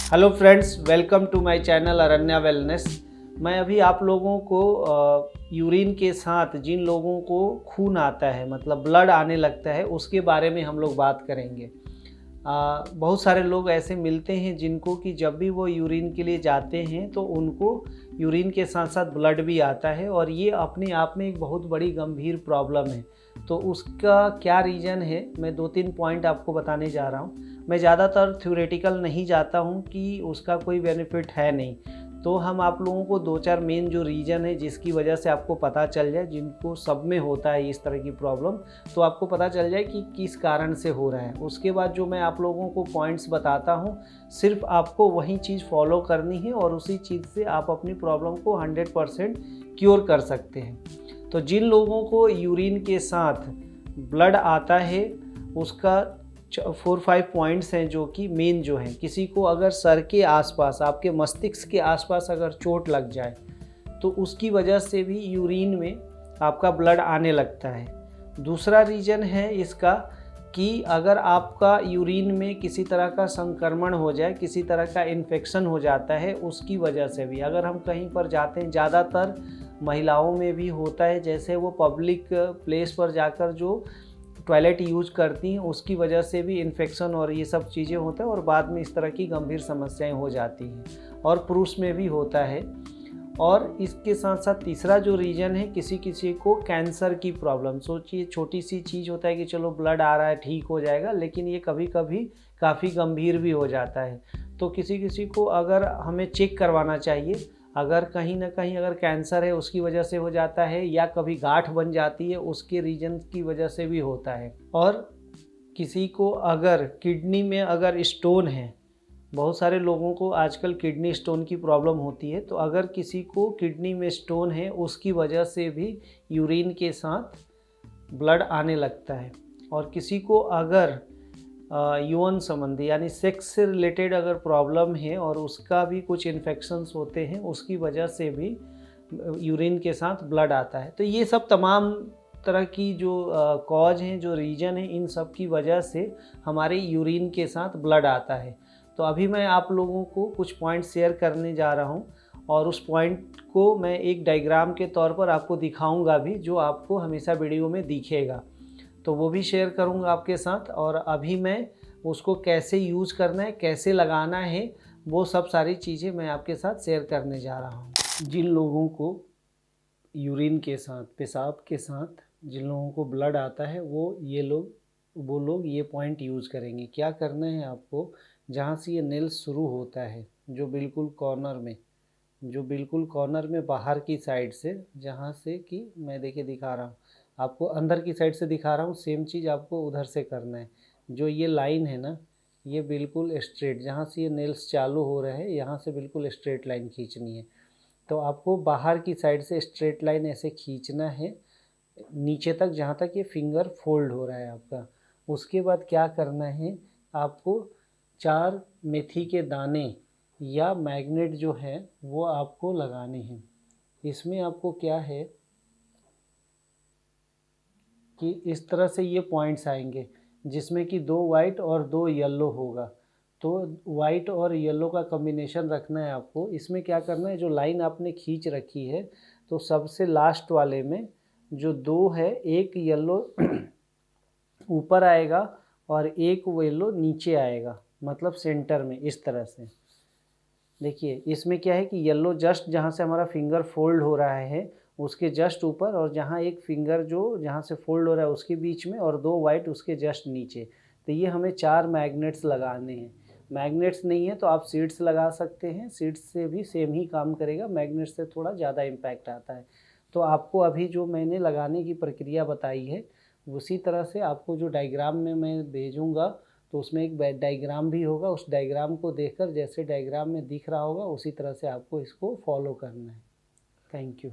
Hello friends, welcome to my channel Aranya wellness. मैं अभी आप लोगों को यूरिन के साथ जिन लोगों को खून आता है, मतलब ब्लड आने लगता है, उसके बारे में हम लोग बात करेंगे। बहुत सारे लोग ऐसे मिलते हैं जिनको कि जब भी वो यूरिन के लिए जाते हैं तो उनको यूरिन के साथ साथ ब्लड भी आता है, और ये अपने आप में एक बहुत बड़ी गंभीर प्रॉब्लम है। तो उसका क्या रीज़न है, मैं 2-3 पॉइंट आपको बताने जा रहा हूँ। मैं ज़्यादातर थ्योरेटिकल नहीं जाता हूँ कि उसका कोई बेनिफिट है नहीं, तो हम आप लोगों को 2-4 मेन जो रीज़न है जिसकी वजह से आपको पता चल जाए, जिनको सब में होता है इस तरह की प्रॉब्लम, तो आपको पता चल जाए कि किस कारण से हो रहा है। उसके बाद जो मैं आप लोगों को पॉइंट्स बताता हूँ, सिर्फ आपको वही चीज़ फॉलो करनी है और उसी चीज़ से आप अपनी प्रॉब्लम को 100% क्योर कर सकते हैं। तो जिन लोगों को यूरिन के साथ ब्लड आता है, उसका 4-5 पॉइंट्स हैं जो कि मेन जो हैं। किसी को अगर सर के आसपास, आपके मस्तिष्क के आसपास अगर चोट लग जाए तो उसकी वजह से भी यूरिन में आपका ब्लड आने लगता है। दूसरा रीज़न है इसका कि अगर आपका यूरिन में किसी तरह का संक्रमण हो जाए, किसी तरह का इन्फेक्शन हो जाता है, उसकी वजह से भी अगर हम कहीं पर जाते हैं, ज़्यादातर महिलाओं में भी होता है, जैसे वो पब्लिक प्लेस पर जाकर जो टॉयलेट यूज करती हैं, उसकी वजह से भी इन्फेक्शन और ये सब चीज़ें होता है और बाद में इस तरह की गंभीर समस्याएं हो जाती हैं, और पुरुष में भी होता है। और इसके साथ साथ तीसरा जो रीज़न है, किसी किसी को कैंसर की प्रॉब्लम। सोचिए, छोटी सी चीज़ होता है कि चलो ब्लड आ रहा है, ठीक हो जाएगा, लेकिन ये कभी कभी काफ़ी गंभीर भी हो जाता है। तो किसी किसी को अगर हमें चेक करवाना चाहिए, अगर कहीं ना कहीं अगर कैंसर है उसकी वजह से हो जाता है, या कभी गांठ बन जाती है उसके रीजन की वजह से भी होता है। और किसी को अगर किडनी में अगर स्टोन है, बहुत सारे लोगों को आजकल किडनी स्टोन की प्रॉब्लम होती है, तो अगर किसी को किडनी में स्टोन है उसकी वजह से भी यूरिन के साथ ब्लड आने लगता है। और किसी को अगर यौन संबंधी यानी सेक्स से रिलेटेड अगर प्रॉब्लम है और उसका भी कुछ इन्फेक्शंस होते हैं, उसकी वजह से भी यूरिन के साथ ब्लड आता है। तो ये सब तमाम तरह की जो कॉज हैं, जो रीजन है, इन सब की वजह से हमारे यूरिन के साथ ब्लड आता है। तो अभी मैं आप लोगों को कुछ पॉइंट शेयर करने जा रहा हूँ, और उस पॉइंट को मैं एक डायग्राम के तौर पर आपको दिखाऊंगा भी, जो आपको हमेशा वीडियो में दिखेगा, तो वो भी शेयर करूंगा आपके साथ। और अभी मैं उसको कैसे यूज़ करना है, कैसे लगाना है, वो सब सारी चीज़ें मैं आपके साथ शेयर करने जा रहा हूँ। जिन लोगों को यूरिन के साथ, पेशाब के साथ जिन लोगों को ब्लड आता है, वो लोग ये पॉइंट यूज़ करेंगे। क्या करना है आपको, जहाँ से ये नेल शुरू होता है, जो बिल्कुल कॉर्नर में बाहर की साइड से, जहाँ से कि मैं देखिए दिखा रहा हूँ आपको, अंदर की साइड से दिखा रहा हूँ, सेम चीज़ आपको उधर से करना है। जो ये लाइन है ना, ये बिल्कुल स्ट्रेट, जहाँ से ये नेल्स चालू हो रहे हैं, यहाँ से बिल्कुल स्ट्रेट लाइन खींचनी है। तो आपको बाहर की साइड से स्ट्रेट लाइन ऐसे खींचना है नीचे तक, जहाँ तक ये फिंगर फोल्ड हो रहा है आपका। उसके बाद क्या करना है, आपको 4 मेथी के दाने या मैग्नेट जो है वो आपको लगाने हैं। इसमें आपको क्या है कि इस तरह से ये पॉइंट्स आएंगे, जिसमें कि 2 वाइट और 2 येलो होगा। तो वाइट और येलो का कॉम्बिनेशन रखना है आपको। इसमें क्या करना है, जो लाइन आपने खींच रखी है, तो सबसे लास्ट वाले में जो 2 है, एक येलो ऊपर आएगा और एक येलो नीचे आएगा, मतलब सेंटर में, इस तरह से। देखिए, इसमें क्या है कि येलो जस्ट जहाँ से हमारा फिंगर फोल्ड हो रहा है उसके जस्ट ऊपर, और जहाँ एक फिंगर जो जहाँ से फोल्ड हो रहा है उसके बीच में, और 2 वाइट उसके जस्ट नीचे। तो ये हमें 4 मैग्नेट्स लगाने हैं। मैग्नेट्स नहीं है तो आप सीड्स लगा सकते हैं, सीड्स से भी सेम ही काम करेगा, मैग्नेट से थोड़ा ज़्यादा इम्पैक्ट आता है। तो आपको अभी जो मैंने लगाने की प्रक्रिया बताई है, उसी तरह से आपको जो डायग्राम में मैं भेजूँगा, तो उसमें एक डायग्राम भी होगा। उस डायग्राम को देखकर, जैसे डायग्राम में दिख रहा होगा, उसी तरह से आपको इसको फॉलो करना है। Thank you.